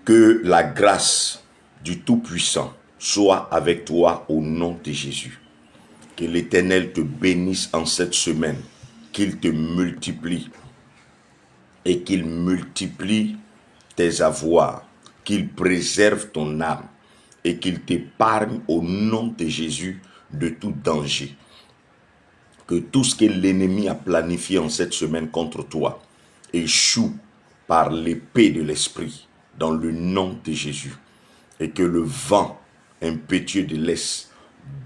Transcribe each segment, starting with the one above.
Que la grâce du Tout-Puissant soit avec toi au nom de Jésus. Que l'Éternel te bénisse en cette semaine, qu'il te multiplie et qu'il multiplie tes avoirs, qu'il préserve ton âme et qu'il t'épargne au nom de Jésus de tout danger. Que tout ce que l'ennemi a planifié en cette semaine contre toi échoue par l'épée de l'Esprit dans le nom de Jésus. Et que le vent impétueux de l'Est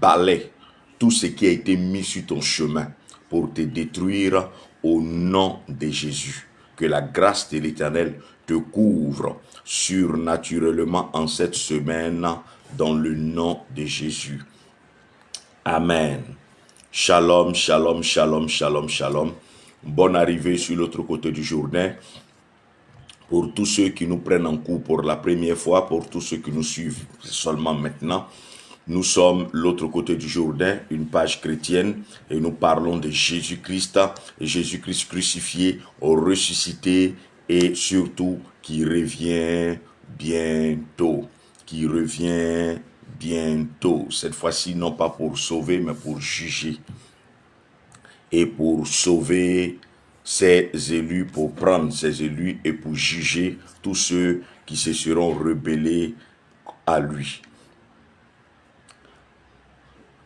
balaie tout ce qui a été mis sur ton chemin pour te détruire au nom de Jésus. Que la grâce de l'Éternel te couvre surnaturellement en cette semaine dans le nom de Jésus. Amen. Shalom, shalom, shalom, shalom, shalom. Bonne arrivée sur l'autre côté du Jourdain. Pour tous ceux qui nous prennent en cours pour la première fois, pour tous ceux qui nous suivent seulement maintenant, nous sommes l'autre côté du Jourdain, une page chrétienne, et nous parlons de Jésus-Christ crucifié, ressuscité, et surtout qui revient bientôt, cette fois-ci non pas pour sauver, mais pour juger, et pour sauver ses élus, pour prendre ses élus et pour juger tous ceux qui se seront rebellés à lui.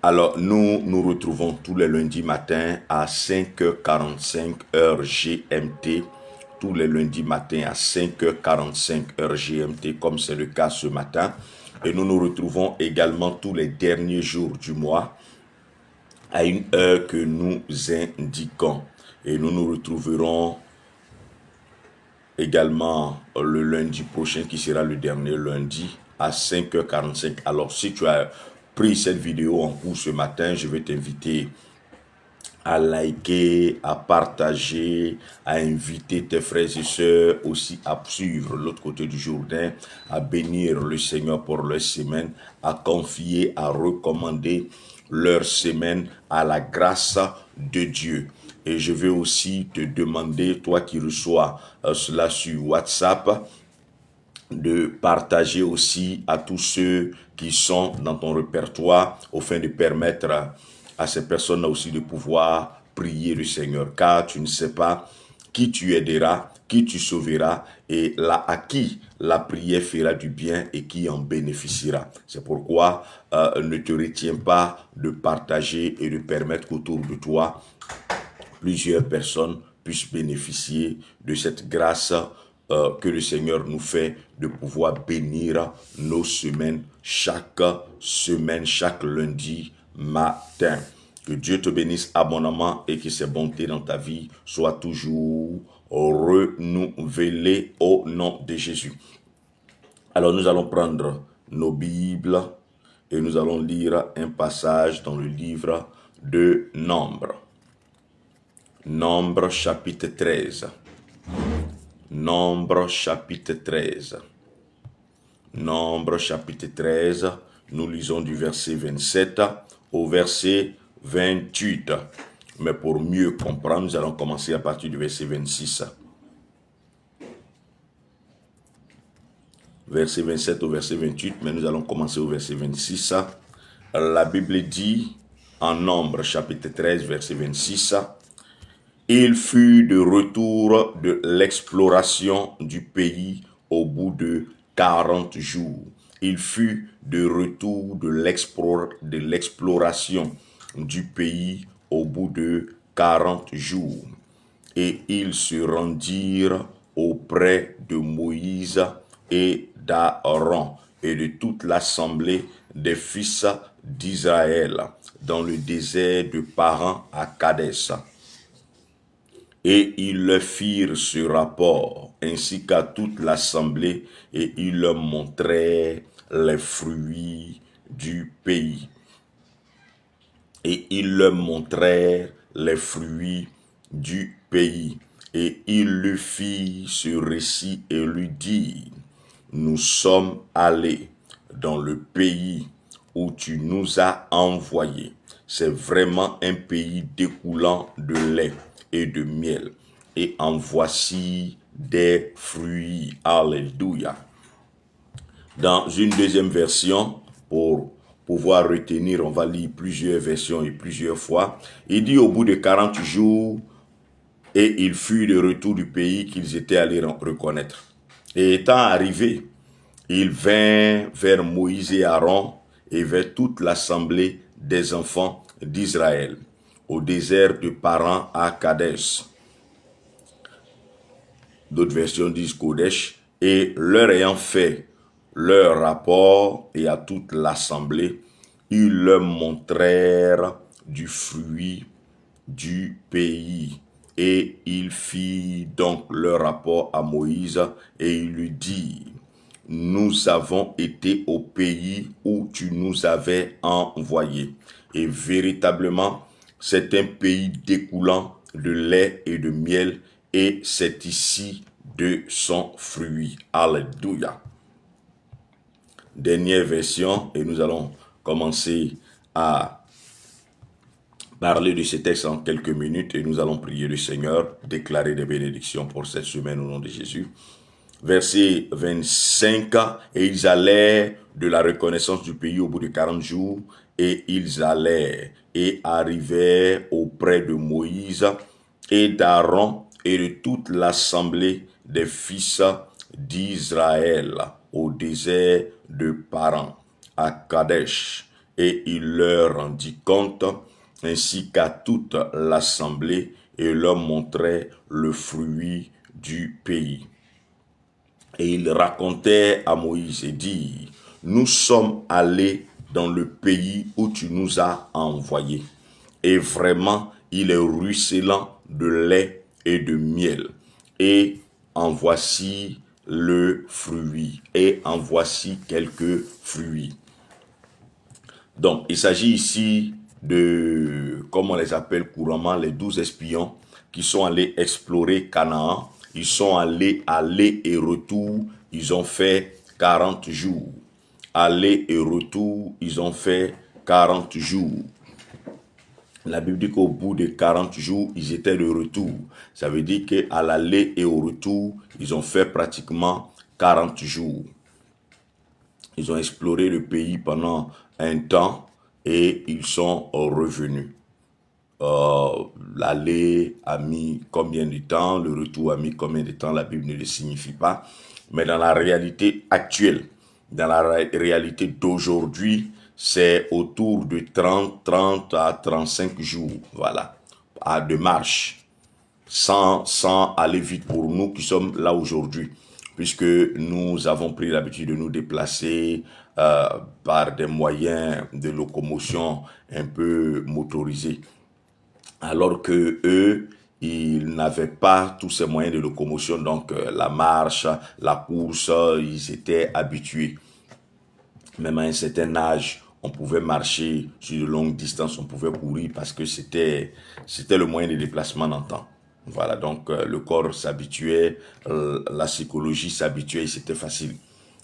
Alors, nous nous retrouvons tous les lundis matins à 5h45 heure GMT. Tous les lundis matins à 5h45 heure GMT, comme c'est le cas ce matin. Et nous nous retrouvons également tous les derniers jours du mois à une heure que nous indiquons. Et nous nous retrouverons également le lundi prochain, qui sera le dernier lundi, à 5h45. Alors, si tu as pris cette vidéo en cours ce matin, je vais t'inviter à liker, à partager, à inviter tes frères et sœurs aussi à suivre l'autre côté du Jourdain, à bénir le Seigneur pour leur semaine, à confier, à recommander leur semaine à la grâce de Dieu. Et je vais aussi te demander, toi qui reçois cela sur WhatsApp, de partager aussi à tous ceux qui sont dans ton répertoire, afin de permettre à ces personnes aussi de pouvoir prier le Seigneur. Car tu ne sais pas qui tu aideras, qui tu sauveras, et là à qui la prière fera du bien et qui en bénéficiera. C'est pourquoi ne te retiens pas de partager et de permettre qu'autour de toi, plusieurs personnes puissent bénéficier de cette grâce que le Seigneur nous fait de pouvoir bénir nos semaines, chaque lundi matin. Que Dieu te bénisse abondamment et que ses bontés dans ta vie soient toujours renouvelées au nom de Jésus. Alors nous allons prendre nos Bibles et nous allons lire un passage dans le livre de Nombres. Nombres chapitre 13. Nombres chapitre 13. Nombres chapitre 13, nous lisons du verset 27 au verset 28. Mais pour mieux comprendre, nous allons commencer à partir du verset 26. Verset 27 au verset 28, mais nous allons commencer au verset 26. La Bible dit, en Nombres chapitre 13, verset 26, « Il fut de retour de l'exploration du pays au bout de 40 jours. » Il fut de retour de l'exploration du pays au bout de 40 jours. Et ils se rendirent auprès de Moïse et d'Aaron et de toute l'assemblée des fils d'Israël dans le désert de Paran à Kadès. Et ils leur firent ce rapport, ainsi qu'à toute l'assemblée, et ils leur montrèrent les fruits du pays. Et ils leur montrèrent les fruits du pays. Et ils lui firent ce récit et lui dirent, « Nous sommes allés dans le pays où tu nous as envoyés. C'est vraiment un pays découlant de lait et de miel. Et en voici des fruits. » Alléluia. Dans une deuxième version, pour pouvoir retenir, on va lire plusieurs versions et plusieurs fois. Il dit au bout de 40 jours, et il fut de retour du pays qu'ils étaient allés reconnaître. Et étant arrivés, il vint vers Moïse et Aaron et vers toute l'assemblée des enfants d'Israël, au désert de Paran à Kadesh. D'autres versions disent Kodesh, et leur ayant fait leur rapport et à toute l'assemblée, ils leur montrèrent du fruit du pays. Et il fit donc leur rapport à Moïse et il lui dit, nous avons été au pays où tu nous avais envoyés. Et véritablement, c'est un pays découlant de lait et de miel, et c'est ici de son fruit. Alléluia. Dernière version, et nous allons commencer à parler de ce texte en quelques minutes, et nous allons prier le Seigneur, déclarer des bénédictions pour cette semaine au nom de Jésus. Verset 25, et ils allèrent de la reconnaissance du pays au bout de 40 jours, et ils allèrent et arrivèrent auprès de Moïse et d'Aaron et de toute l'assemblée des fils d'Israël au désert de Paran, à Kadesh, et il leur rendit compte, ainsi qu'à toute l'assemblée, et leur montrait le fruit du pays. Et il racontait à Moïse et dit, nous sommes allés dans le pays où tu nous as envoyés. Et vraiment, il est ruisselant de lait et de miel. Et en voici le fruit. Et en voici quelques fruits. Donc, il s'agit ici de, comme on les appelle couramment, les 12 espions qui sont allés explorer Canaan. Ils sont allés aller et retour, ils ont fait 40 jours. Aller et retour, ils ont fait 40 jours. La Bible dit qu'au bout de 40 jours, ils étaient de retour. Ça veut dire qu'à l'aller et au retour, ils ont fait pratiquement 40 jours. Ils ont exploré le pays pendant un temps et ils sont revenus. L'aller a mis combien de temps, le retour a mis combien de temps, la Bible ne le signifie pas. Mais dans la réalité actuelle, dans la réalité d'aujourd'hui, c'est autour de 30 à 35 jours, voilà, de marche, sans aller vite pour nous qui sommes là aujourd'hui, puisque nous avons pris l'habitude de nous déplacer par des moyens de locomotion un peu motorisés. Alors que eux, ils n'avaient pas tous ces moyens de locomotion, donc la marche, la course, ils étaient habitués. Même à un certain âge, on pouvait marcher sur de longues distances, on pouvait courir parce que c'était le moyen de déplacement d'antan. Voilà, donc le corps s'habituait, la psychologie s'habituait et c'était facile.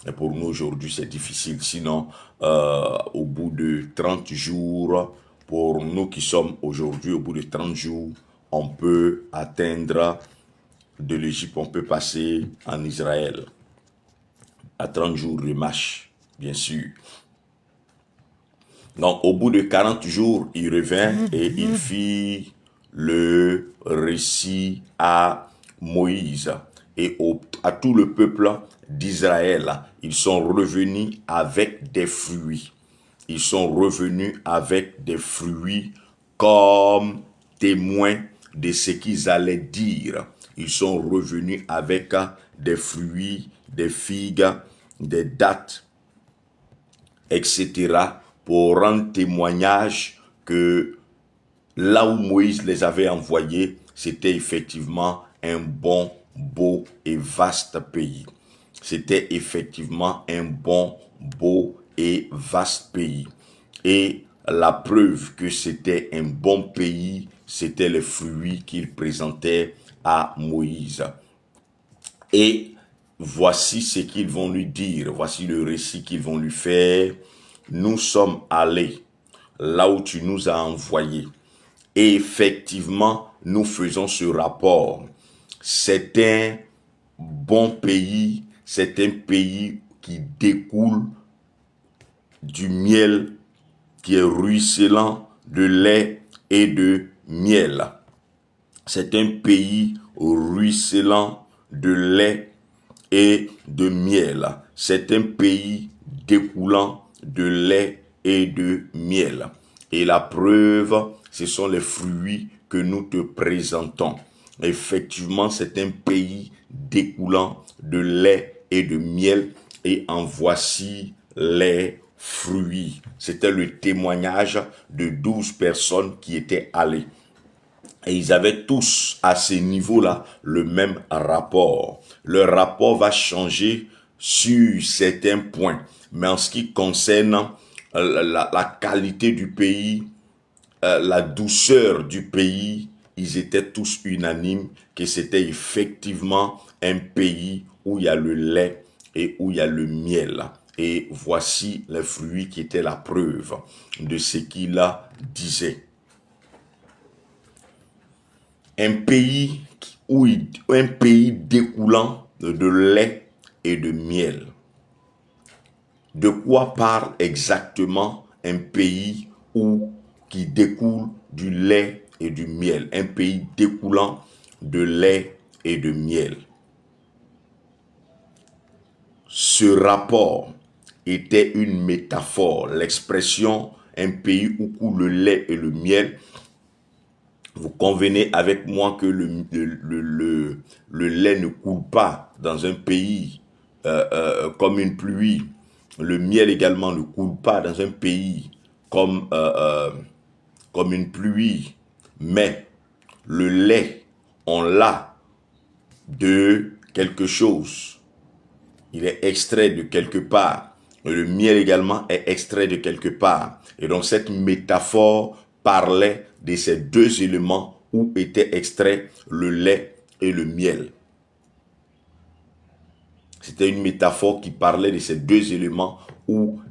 Et pour nous aujourd'hui, c'est difficile. Sinon, au bout de 30 jours, pour nous qui sommes aujourd'hui, au bout de 30 jours, on peut atteindre de l'Égypte, on peut passer en Israël. À 30 jours de marche, bien sûr. Donc, au bout de 40 jours, il revint et il fit le récit à Moïse et à tout le peuple d'Israël. Ils sont revenus avec des fruits. Ils sont revenus avec des fruits comme témoins de ce qu'ils allaient dire. Ils sont revenus avec des fruits, des figues, des dattes, etc., pour rendre témoignage que là où Moïse les avait envoyés, c'était effectivement un bon, beau et vaste pays. C'était effectivement un bon, beau et vaste pays. Et la preuve que c'était un bon pays, c'était les fruits qu'il présentait à Moïse. Et voici ce qu'ils vont lui dire, voici le récit qu'ils vont lui faire. Nous sommes allés là où tu nous as envoyés. Et effectivement, nous faisons ce rapport. C'est un bon pays, c'est un pays qui découle du miel, qui est ruisselant de lait et de miel. C'est un pays ruisselant de lait et de miel. C'est un pays découlant de lait et de miel. Et la preuve, ce sont les fruits que nous te présentons. Effectivement, c'est un pays découlant de lait et de miel. Et en voici les fruits. C'était le témoignage de 12 personnes qui étaient allées. Et ils avaient tous, à ce niveau-là, le même rapport. Le rapport va changer sur certains points. Mais en ce qui concerne la qualité du pays, la douceur du pays, ils étaient tous unanimes que c'était effectivement un pays où il y a le lait et où il y a le miel. Et voici les fruits qui étaient la preuve de ce qu'il disait. Un pays découlant de lait et de miel. De quoi parle exactement un pays qui découle du lait et du miel? Un pays découlant de lait et de miel. Ce rapport était une métaphore. L'expression un pays où coule le lait et le miel, vous convenez avec moi que le lait ne coule pas dans un pays comme une pluie. Le miel également ne coule pas dans un pays comme une pluie. Mais le lait, on l'a de quelque chose. Il est extrait de quelque part. Le miel également est extrait de quelque part. Et donc cette métaphore parlait de ces deux éléments où étaient extraits le lait et le miel. C'était une métaphore qui parlait de ces deux éléments d'où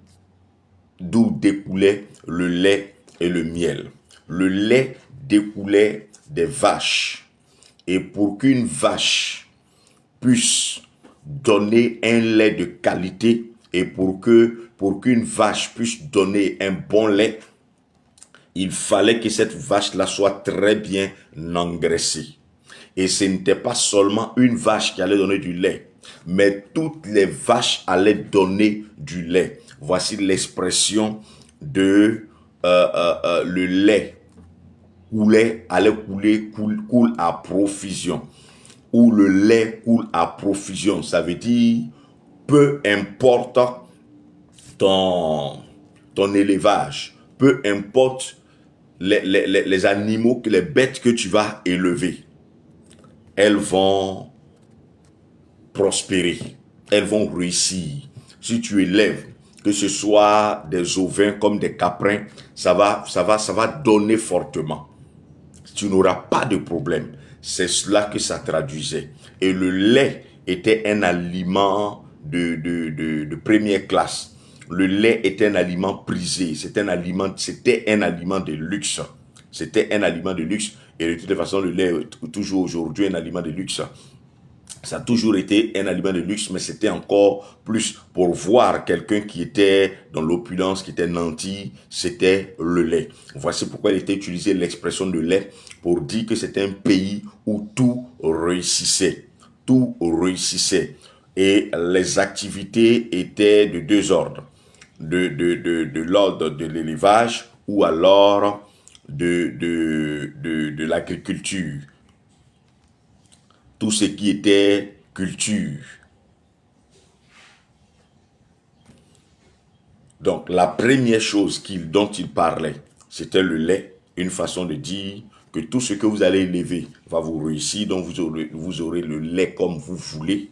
découlait le lait et le miel. Le lait découlait des vaches. Et pour qu'une vache puisse donner un lait de qualité et pour qu'une vache puisse donner un bon lait, il fallait que cette vache-là soit très bien engraissée. Et ce n'était pas seulement une vache qui allait donner du lait, mais toutes les vaches allaient donner du lait. Voici l'expression de le lait coule à profusion. Ou le lait coule à profusion. Ça veut dire, peu importe ton élevage, peu importe les animaux, les bêtes que tu vas élever, elles vont prospérer, elles vont réussir. Si tu élèves, que ce soit des ovins comme des caprins, ça va donner fortement. Tu n'auras pas de problème. C'est cela que ça traduisait. Et le lait était un aliment de première classe. Le lait était un aliment prisé. C'était un aliment de luxe. C'était un aliment de luxe. Et de toute façon, le lait est toujours aujourd'hui un aliment de luxe. Ça a toujours été un aliment de luxe, mais c'était encore plus pour voir quelqu'un qui était dans l'opulence, qui était nanti, c'était le lait. Voici pourquoi il était utilisé l'expression de lait pour dire que c'était un pays où tout réussissait. Tout réussissait. Et les activités étaient de deux ordres. De l'ordre de l'élevage ou alors de l'agriculture. Tout ce qui était culture. Donc, la première chose dont il parlait, c'était le lait. Une façon de dire que tout ce que vous allez élever va vous réussir, donc vous aurez le lait comme vous voulez.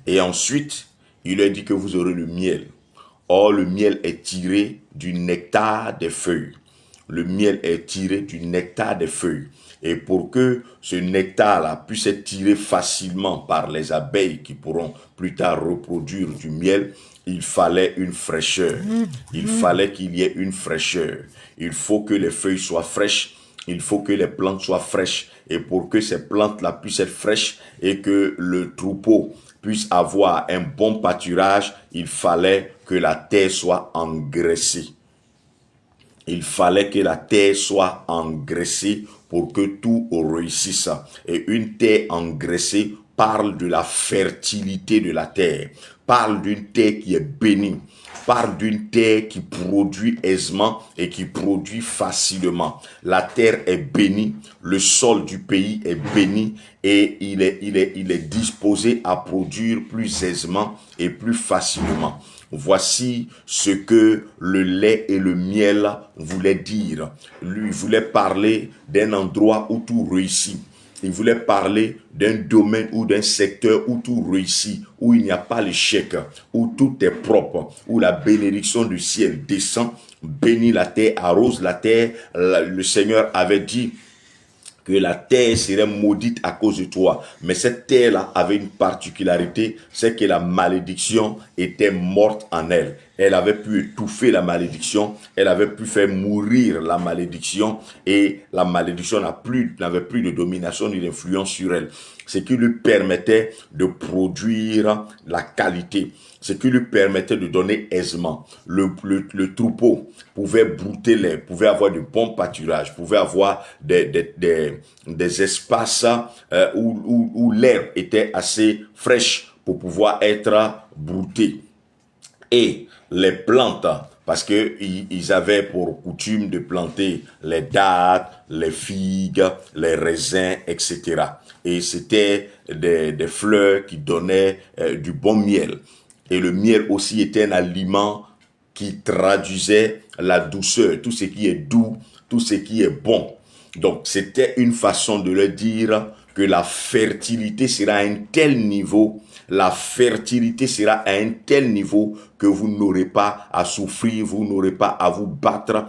Et ensuite, il a dit que vous aurez le miel. Or, le miel est tiré du nectar des feuilles. Le miel est tiré du nectar des feuilles. Et pour que ce nectar-là puisse être tiré facilement par les abeilles qui pourront plus tard reproduire du miel, il fallait une fraîcheur. Il fallait qu'il y ait une fraîcheur. Il faut que les feuilles soient fraîches. Il faut que les plantes soient fraîches. Et pour que ces plantes-là puissent être fraîches et que le troupeau puisse avoir un bon pâturage, il fallait que la terre soit engraissée. Il fallait que la terre soit engraissée pour que tout réussisse. Et une terre engraissée parle de la fertilité de la terre, parle d'une terre qui est bénie, parle d'une terre qui produit aisément et qui produit facilement. La terre est bénie, le sol du pays est béni et il est disposé à produire plus aisément et plus facilement. Voici ce que le lait et le miel voulaient dire. Lui voulait parler d'un endroit où tout réussit. Il voulait parler d'un domaine ou d'un secteur où tout réussit, où il n'y a pas l'échec, où tout est propre, où la bénédiction du ciel descend, bénit la terre, arrose la terre. Le Seigneur avait dit que la terre serait maudite à cause de toi. Mais cette terre-là avait une particularité, c'est que la malédiction était morte en elle. Elle avait pu étouffer la malédiction, elle avait pu faire mourir la malédiction et la malédiction n'avait plus de domination ni d'influence sur elle. Ce qui lui permettait de produire la qualité, ce qui lui permettait de donner aisément. Le troupeau pouvait brouter l'air, pouvait avoir de bons pâturages, pouvait avoir des espaces où l'herbe était assez fraîche pour pouvoir être brouté. Et les plantes, parce que ils avaient pour coutume de planter les dattes, les figues, les raisins, etc. Et c'était des fleurs qui donnaient du bon miel. Et le miel aussi était un aliment qui traduisait la douceur, tout ce qui est doux, tout ce qui est bon. Donc c'était une façon de leur dire que la fertilité sera à un tel niveau, la fertilité sera à un tel niveau que vous n'aurez pas à souffrir, vous n'aurez pas à vous battre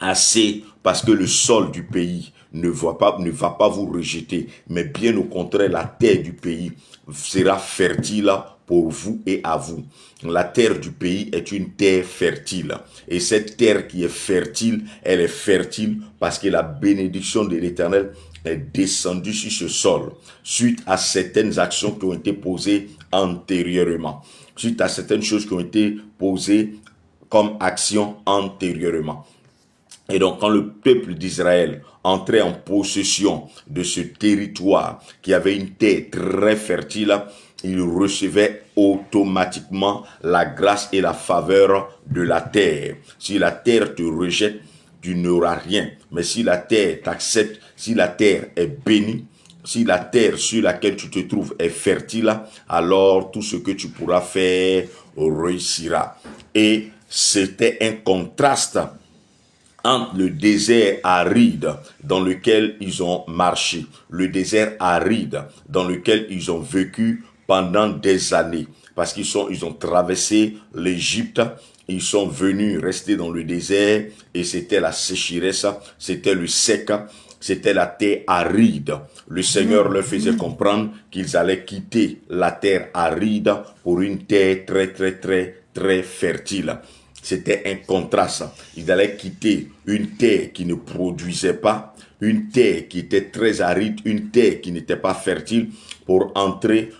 assez parce que le sol du pays ne va pas vous rejeter, mais bien au contraire, la terre du pays sera fertile pour vous et à vous. La terre du pays est une terre fertile. Et cette terre qui est fertile, elle est fertile parce que la bénédiction de l'Éternel est descendue sur ce sol, suite à certaines actions qui ont été posées antérieurement, suite à certaines choses qui ont été posées comme action antérieurement. Et donc, quand le peuple d'Israël entrait en possession de ce territoire qui avait une terre très fertile, il recevait automatiquement la grâce et la faveur de la terre. Si la terre te rejette, tu n'auras rien. Mais si la terre t'accepte, si la terre est bénie, si la terre sur laquelle tu te trouves est fertile, alors tout ce que tu pourras faire réussira. Et c'était un contraste entre le désert aride dans lequel ils ont marché, le désert aride dans lequel ils ont vécu pendant des années, parce ils ont traversé l'Égypte, ils sont venus rester dans le désert et c'était la sécheresse, c'était le sec, c'était la terre aride. Le Seigneur leur faisait comprendre qu'ils allaient quitter la terre aride pour une terre très fertile. C'était un contraste. Ils allaient quitter une terre qui ne produisait pas, une terre qui était très aride, une terre qui n'était pas fertile, pour entrer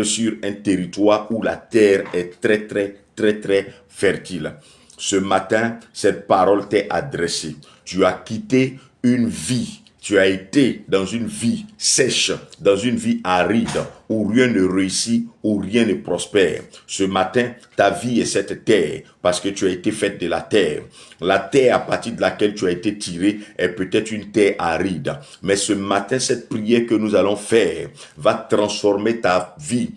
sur un territoire où la terre est très fertile. Ce matin, cette parole t'est adressée. Tu as quitté une vie. Tu as été dans une vie sèche, dans une vie aride, où rien ne réussit, où rien ne prospère. Ce matin, ta vie est cette terre, parce que tu as été faite de la terre. La terre à partir de laquelle tu as été tiré est peut-être une terre aride. Mais ce matin, cette prière que nous allons faire va transformer ta vie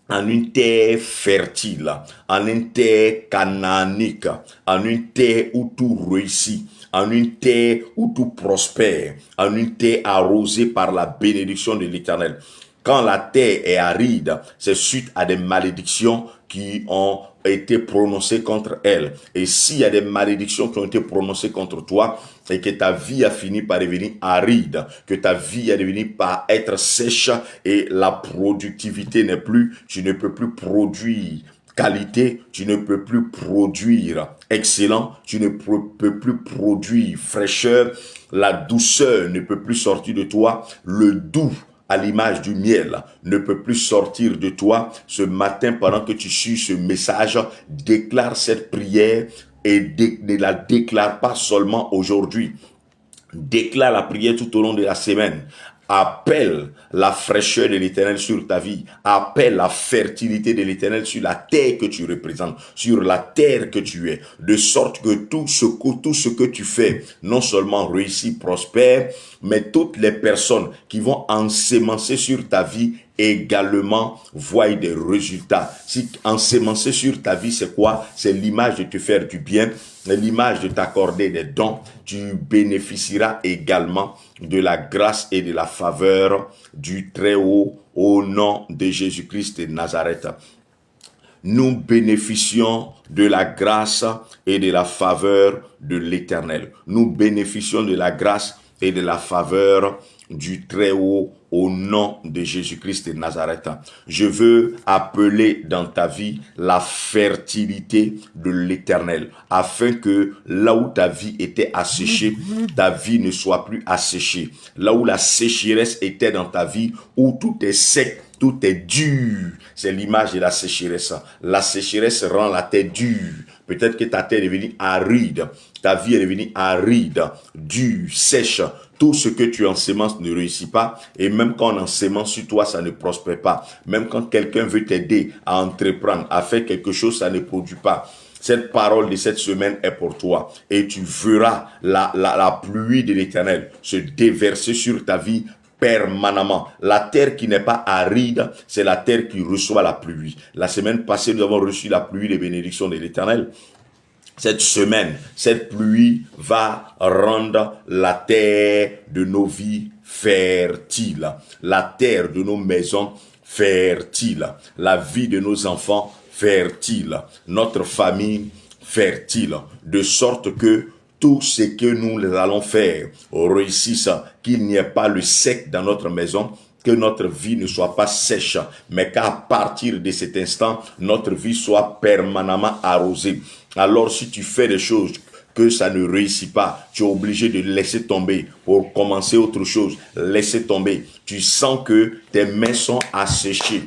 en une terre fertile, en une terre canaanique, en une terre où tout réussit, en une terre où tout prospère, en une terre arrosée par la bénédiction de l'Éternel. Quand la terre est aride, c'est suite à des malédictions qui ont été prononcées contre elle. Et s'il y a des malédictions qui ont été prononcées contre toi, et que ta vie a fini par devenir aride, que ta vie a fini par être sèche et la productivité n'est plus, tu ne peux plus produire qualité, tu ne peux plus produire excellent, tu ne peux plus produire fraîcheur, la douceur ne peut plus sortir de toi, le doux à l'image du miel, ne peut plus sortir de toi. Ce matin, pendant que tu suis ce message, déclare cette prière et ne la déclare pas seulement aujourd'hui. Déclare la prière tout au long de la semaine. Appelle la fraîcheur de l'Éternel sur ta vie. Appelle la fertilité de l'Éternel sur la terre que tu représentes, sur la terre que tu es. De sorte que tout ce que tu fais, non seulement réussit, prospère, mais toutes les personnes qui vont ensemencer sur ta vie également voient des résultats. Si ensemencer sur ta vie, c'est quoi? C'est l'image de te faire du bien, l'image de t'accorder des dons. Tu bénéficieras également de la grâce et de la faveur du Très-Haut au nom de Jésus-Christ de Nazareth. Nous bénéficions de la grâce et de la faveur de l'Éternel. Nous bénéficions de la grâce et de la faveur du Très-Haut au nom de Jésus-Christ de Nazareth. Je veux appeler dans ta vie la fertilité de l'Éternel, afin que là où ta vie était asséchée, ta vie ne soit plus asséchée. Là où la sécheresse était dans ta vie, où tout est sec, tout est dur. C'est l'image de la sécheresse. La sécheresse rend la terre dure. Peut-être que ta terre est devenue aride. Ta vie est devenue aride, dure, sèche. Tout ce que tu ensemences ne réussit pas. Et même quand on ensemence sur toi, ça ne prospère pas. Même quand quelqu'un veut t'aider à entreprendre, à faire quelque chose, ça ne produit pas. Cette parole de cette semaine est pour toi. Et tu verras la pluie de l'Éternel se déverser sur ta vie permanemment. La terre qui n'est pas aride, c'est la terre qui reçoit la pluie. La semaine passée, nous avons reçu la pluie des bénédictions de l'Éternel. Cette semaine, cette pluie va rendre la terre de nos vies fertile, la terre de nos maisons fertile, la vie de nos enfants fertile, notre famille fertile, de sorte que tout ce que nous allons faire réussisse, qu'il n'y ait pas le sec dans notre maison, que notre vie ne soit pas sèche, mais qu'à partir de cet instant, notre vie soit permanemment arrosée. Alors si tu fais des choses que ça ne réussit pas, tu es obligé de laisser tomber pour commencer autre chose, laisser tomber. Tu sens que tes mains sont asséchées.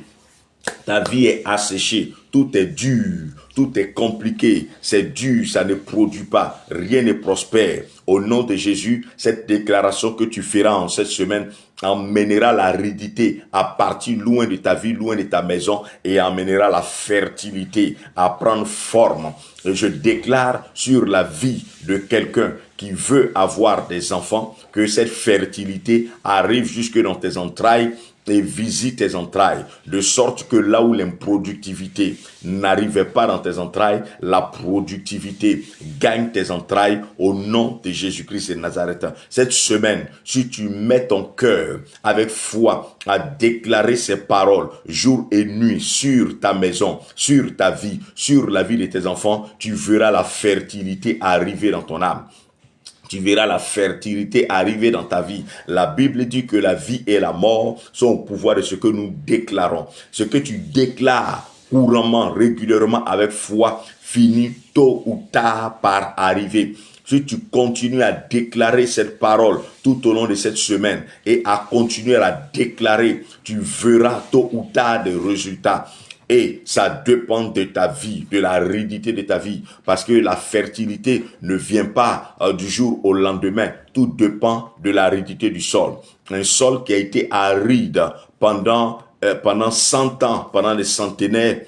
Ta vie est asséchée, tout est dur, tout est compliqué, c'est dur, ça ne produit pas, rien ne prospère. Au nom de Jésus, cette déclaration que tu feras en cette semaine emmènera l'aridité à partir loin de ta vie, loin de ta maison, et emmènera la fertilité à prendre forme. Et je déclare sur la vie de quelqu'un qui veut avoir des enfants, que cette fertilité arrive jusque dans tes entrailles, et visite tes entrailles, de sorte que là où l'improductivité n'arrivait pas dans tes entrailles, la productivité gagne tes entrailles au nom de Jésus-Christ de Nazareth. Cette semaine, si tu mets ton cœur avec foi à déclarer ces paroles jour et nuit sur ta maison, sur ta vie, sur la vie de tes enfants, tu verras la fertilité arriver dans ton âme. Tu verras la fertilité arriver dans ta vie. La Bible dit que la vie et la mort sont au pouvoir de ce que nous déclarons. Ce que tu déclares couramment, régulièrement, avec foi, finit tôt ou tard par arriver. Si tu continues à déclarer cette parole tout au long de cette semaine et à continuer à la déclarer, tu verras tôt ou tard des résultats. Et ça dépend de ta vie, de l'aridité de ta vie. Parce que la fertilité ne vient pas du jour au lendemain. Tout dépend de l'aridité du sol. Un sol qui a été aride pendant 100 ans, pendant des centenaires,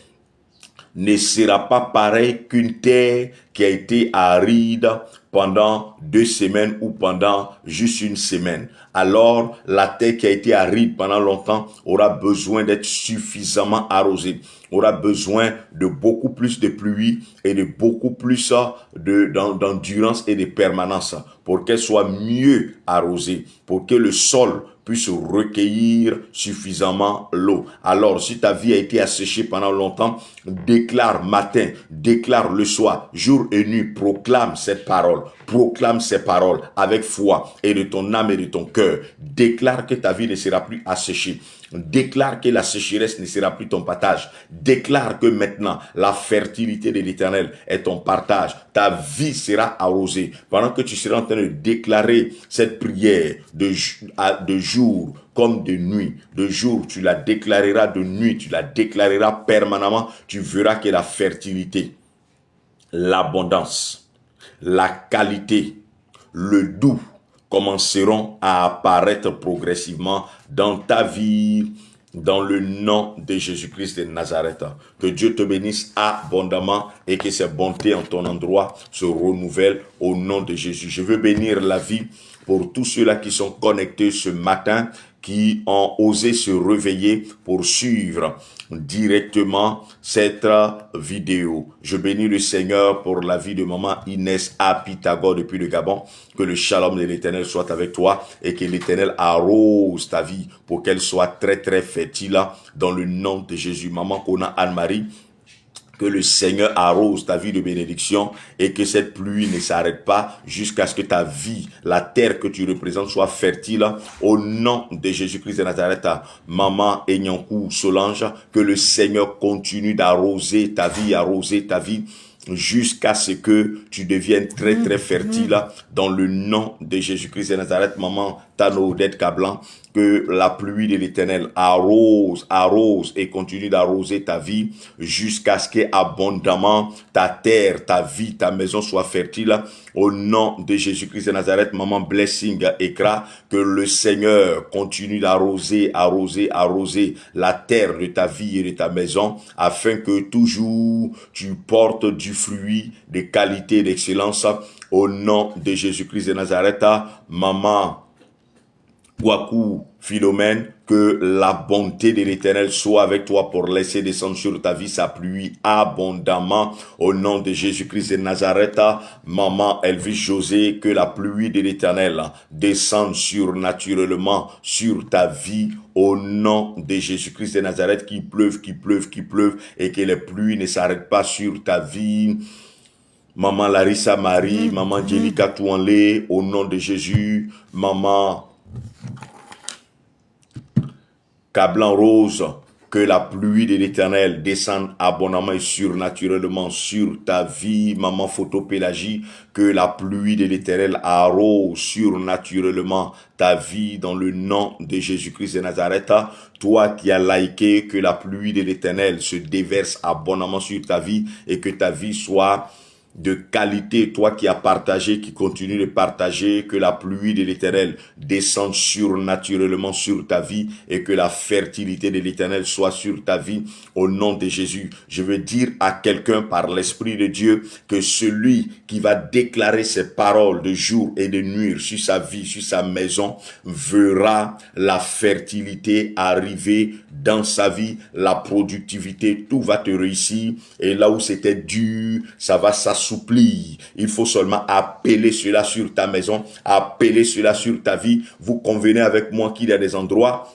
ne sera pas pareil qu'une terre qui a été aride pendant 2 semaines ou pendant juste une semaine. Alors, la terre qui a été aride pendant longtemps aura besoin d'être suffisamment arrosée, aura besoin de beaucoup plus de pluie et de beaucoup plus d'endurance et de permanence pour qu'elle soit mieux arrosée, pour que le sol puisse recueillir suffisamment l'eau. Alors, si ta vie a été asséchée pendant longtemps, déclare matin, déclare le soir, jour jour et nuit, proclame cette parole. Proclame ces paroles avec foi et de ton âme et de ton cœur. Déclare que ta vie ne sera plus asséchée. Déclare que la sécheresse ne sera plus ton partage. Déclare que maintenant, la fertilité de l'Éternel est ton partage. Ta vie sera arrosée. Pendant que tu seras en train de déclarer cette prière de jour comme de nuit. De jour, tu la déclareras, de nuit, tu la déclareras permanemment. Tu verras que la fertilité, l'abondance, la qualité, le doux commenceront à apparaître progressivement dans ta vie, dans le nom de Jésus-Christ de Nazareth. Que Dieu te bénisse abondamment et que ses bontés en ton endroit se renouvellent au nom de Jésus. Je veux bénir la vie pour tous ceux-là qui sont connectés ce matin, qui ont osé se réveiller pour suivre directement cette vidéo. Je bénis le Seigneur pour la vie de maman Inès à Pythagore depuis le Gabon. Que le shalom de l'Éternel soit avec toi et que l'Éternel arrose ta vie pour qu'elle soit très très fertile dans le nom de Jésus. Maman Kona Anne-Marie, que le Seigneur arrose ta vie de bénédiction et que cette pluie ne s'arrête pas jusqu'à ce que ta vie, la terre que tu représentes, soit fertile au nom de Jésus-Christ de Nazareth. Maman Enyankou Solange, que le Seigneur continue d'arroser ta vie, jusqu'à ce que tu deviennes très très fertile dans le nom de Jésus-Christ de Nazareth. Maman Tano Odette Kablan, que la pluie de l'Éternel arrose et continue d'arroser ta vie jusqu'à ce que abondamment ta terre, ta vie, ta maison soit fertile au nom de Jésus-Christ de Nazareth. Maman Blessing Ekra, que le Seigneur continue d'arroser la terre de ta vie et de ta maison afin que toujours tu portes du fruit de qualité et d'excellence au nom de Jésus-Christ de Nazareth. Maman Wakou Philomène, que la bonté de l'Éternel soit avec toi pour laisser descendre sur ta vie sa pluie abondamment au nom de Jésus-Christ de Nazareth. Maman Elvis José, que la pluie de l'Éternel descende surnaturellement sur ta vie au nom de Jésus-Christ de Nazareth, qu'il pleuve et que les pluies ne s'arrêtent pas sur ta vie. Maman Larissa Marie, Maman Jelika Touanlé, au nom de Jésus. Maman Cablan Rose, que la pluie de l'Éternel descende abondamment et surnaturellement sur ta vie. Maman Photopélagie, que la pluie de l'Éternel arrose surnaturellement ta vie dans le nom de Jésus-Christ de Nazareth. Toi qui as liké, que la pluie de l'Éternel se déverse abondamment sur ta vie et que ta vie soit de qualité. Toi qui as partagé, qui continue de partager, que la pluie de l'Éternel descende surnaturellement sur ta vie et que la fertilité de l'Éternel soit sur ta vie au nom de Jésus. Je veux dire à quelqu'un par l'Esprit de Dieu que celui qui va déclarer ces paroles de jour et de nuit sur sa vie, sur sa maison, verra la fertilité arriver dans sa vie, la productivité, tout va te réussir et là où c'était dur, ça va s'assouplir. Il faut seulement appeler cela sur ta maison, appeler cela sur ta vie. Vous convenez avec moi qu'il y a des endroits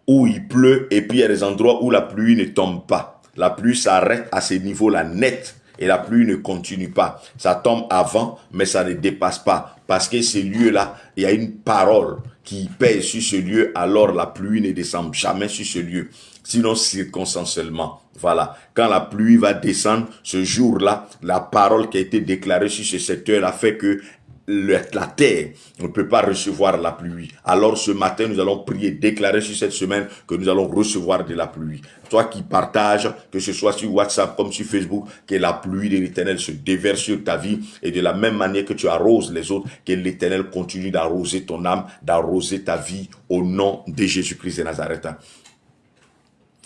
où il pleut et puis il y a des endroits où la pluie ne tombe pas. La pluie s'arrête à ce niveau-là net et la pluie ne continue pas. Ça tombe avant, mais ça ne dépasse pas. Parce que ce lieu-là, il y a une parole qui pèse sur ce lieu, alors la pluie ne descend jamais sur ce lieu. Sinon circonstanciellement. Voilà. Quand la pluie va descendre, ce jour-là, la parole qui a été déclarée sur ce secteur a fait que la terre ne peut pas recevoir la pluie. Alors ce matin, nous allons prier, déclarer sur cette semaine que nous allons recevoir de la pluie. Toi qui partages, que ce soit sur WhatsApp comme sur Facebook, que la pluie de l'Éternel se déverse sur ta vie et de la même manière que tu arroses les autres, que l'Éternel continue d'arroser ton âme, d'arroser ta vie au nom de Jésus-Christ de Nazareth.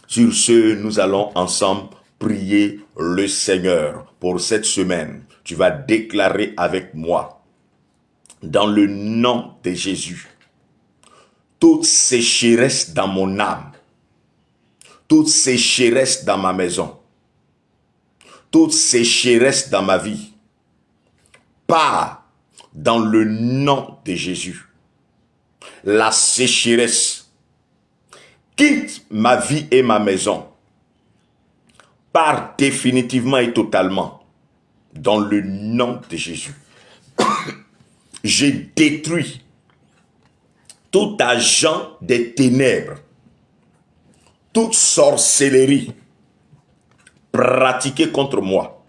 Sur ce, nous allons ensemble prier le Seigneur pour cette semaine. Tu vas déclarer avec moi, dans le nom de Jésus, toute sécheresse dans mon âme, toute sécheresse dans ma maison, toute sécheresse dans ma vie, part dans le nom de Jésus. La sécheresse quitte ma vie et ma maison, part définitivement et totalement dans le nom de Jésus. J'ai détruit tout agent des ténèbres, toute sorcellerie pratiquée contre moi,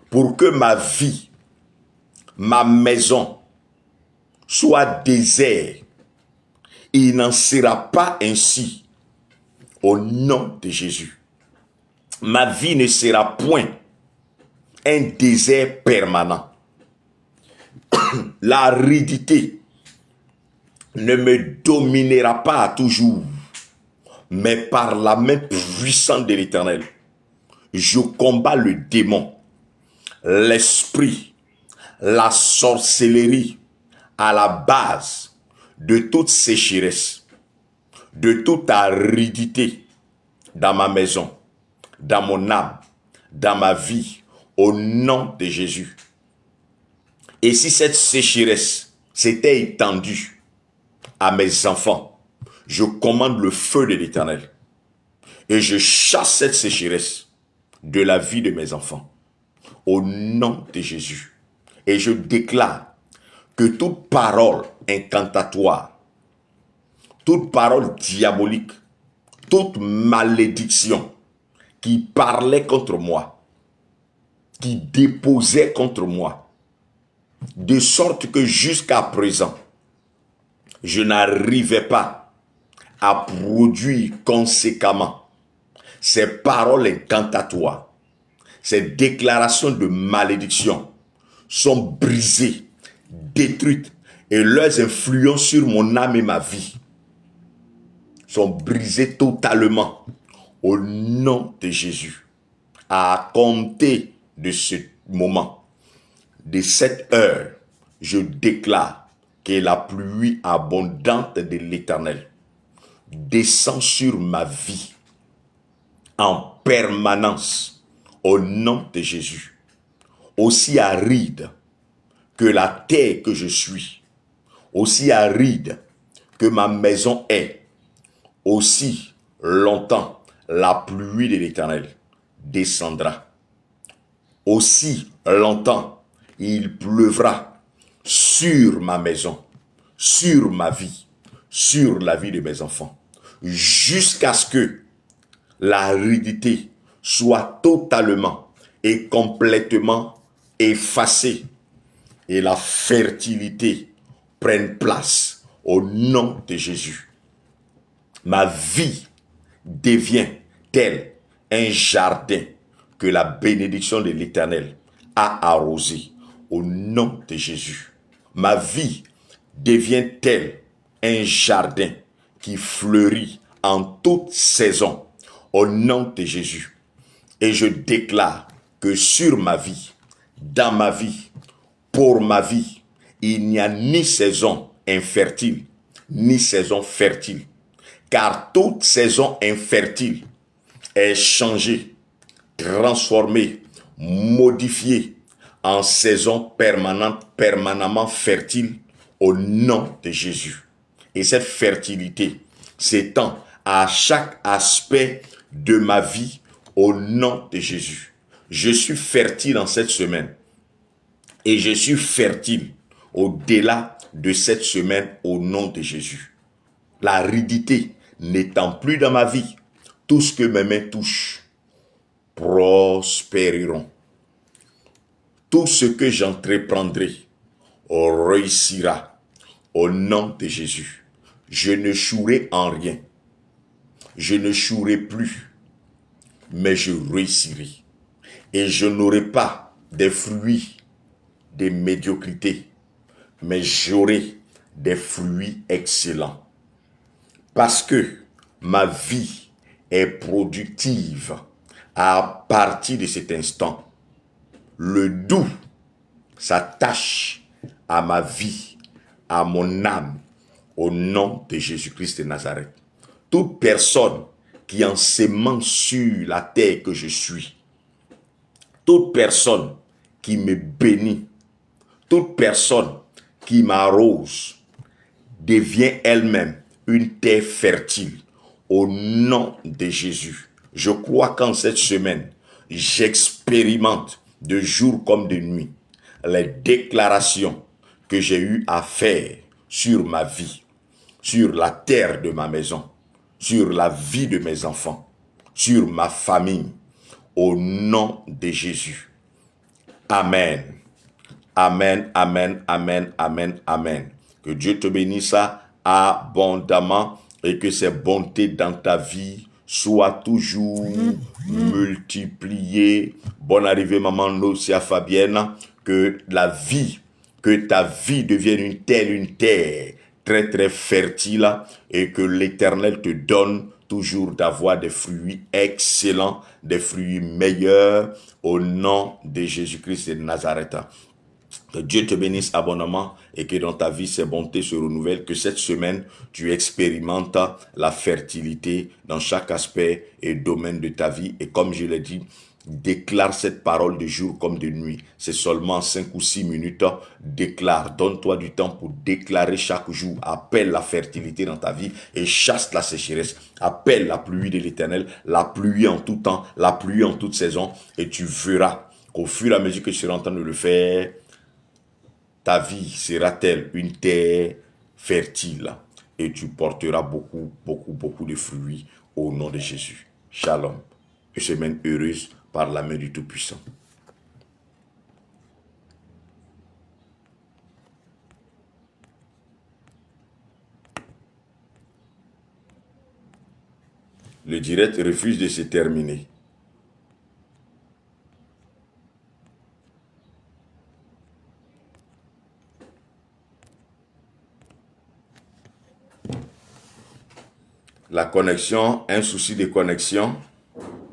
pour que ma vie, ma maison soit désert. Il n'en sera pas ainsi au nom de Jésus. Ma vie ne sera point un désert permanent. L'aridité ne me dominera pas à toujours, mais par la main puissante de l'Éternel, je combats le démon, l'esprit, la sorcellerie à la base de toute sécheresse, de toute aridité dans ma maison, dans mon âme, dans ma vie, au nom de Jésus. Et si cette sécheresse s'était étendue à mes enfants, je commande le feu de l'Éternel et je chasse cette sécheresse de la vie de mes enfants, au nom de Jésus. Et je déclare que toute parole incantatoire, toute parole diabolique, toute malédiction qui parlait contre moi, qui déposait contre moi, de sorte que jusqu'à présent, je n'arrivais pas à produire conséquemment ces paroles incantatoires, ces déclarations de malédiction sont brisées, détruites, et leurs influences sur mon âme et ma vie sont brisées totalement au nom de Jésus. À compter de ce moment, de cette heure, je déclare que la pluie abondante de l'Éternel descend sur ma vie en permanence au nom de Jésus. Aussi aride que la terre que je suis, aussi aride que ma maison est, aussi longtemps la pluie de l'Éternel descendra. Aussi longtemps il pleuvra sur ma maison, sur ma vie, sur la vie de mes enfants, jusqu'à ce que l'aridité soit totalement et complètement effacée et la fertilité prenne place au nom de Jésus. Ma vie devient tel un jardin que la bénédiction de l'Éternel a arrosé au nom de Jésus. Ma vie devient tel un jardin qui fleurit en toute saison au nom de Jésus. Et je déclare que sur ma vie, dans ma vie, pour ma vie, il n'y a ni saison infertile, ni saison fertile. Car toute saison infertile est changée, transformée, modifiée en saison permanente, permanemment fertile au nom de Jésus. Et cette fertilité s'étend à chaque aspect de ma vie au nom de Jésus. Je suis fertile en cette semaine et je suis fertile au-delà de cette semaine au nom de Jésus. L'aridité n'étant plus dans ma vie, tout ce que mes mains touchent prospéreront. Tout ce que j'entreprendrai réussira au nom de Jésus. Je ne chouerai en rien. Je ne chouerai plus, mais je réussirai. Et je n'aurai pas des fruits de médiocrité, mais j'aurai des fruits excellents. Parce que ma vie est productive à partir de cet instant. Le doux s'attache à ma vie, à mon âme, au nom de Jésus-Christ de Nazareth. Toute personne qui ensémence sur la terre que je suis, toute personne qui me bénit, toute personne qui m'arrose, devient elle-même une terre fertile au nom de Jésus. Je crois qu'en cette semaine, j'expérimente de jour comme de nuit, les déclarations que j'ai eu à faire sur ma vie, sur la terre de ma maison, sur la vie de mes enfants, sur ma famille, au nom de Jésus. Amen. Amen, amen, amen, amen, amen. Que Dieu te bénisse abondamment et que ses bontés dans ta vie soient toujours multipliées. Bonne arrivée, maman Nocia Fabienne. Que ta vie devienne une terre très très fertile et que l'Éternel te donne toujours d'avoir des fruits excellents, des fruits meilleurs au nom de Jésus-Christ de Nazareth. Que Dieu te bénisse abondamment et que dans ta vie, ses bontés se renouvellent. Que cette semaine, tu expérimentes la fertilité dans chaque aspect et domaine de ta vie. Et comme je l'ai dit, déclare cette parole de jour comme de nuit. C'est seulement 5 ou 6 minutes. Déclare, donne-toi du temps pour déclarer chaque jour. Appelle la fertilité dans ta vie et chasse la sécheresse. Appelle la pluie de l'Éternel, la pluie en tout temps, la pluie en toute saison. Et tu verras qu'au fur et à mesure que tu seras en train de le faire, ta vie sera-t-elle une terre fertile et tu porteras beaucoup de fruits au nom de Jésus. Shalom. Une semaine heureuse par la main du Tout-Puissant. Le direct refuse de se terminer. La connexion, un souci de connexion.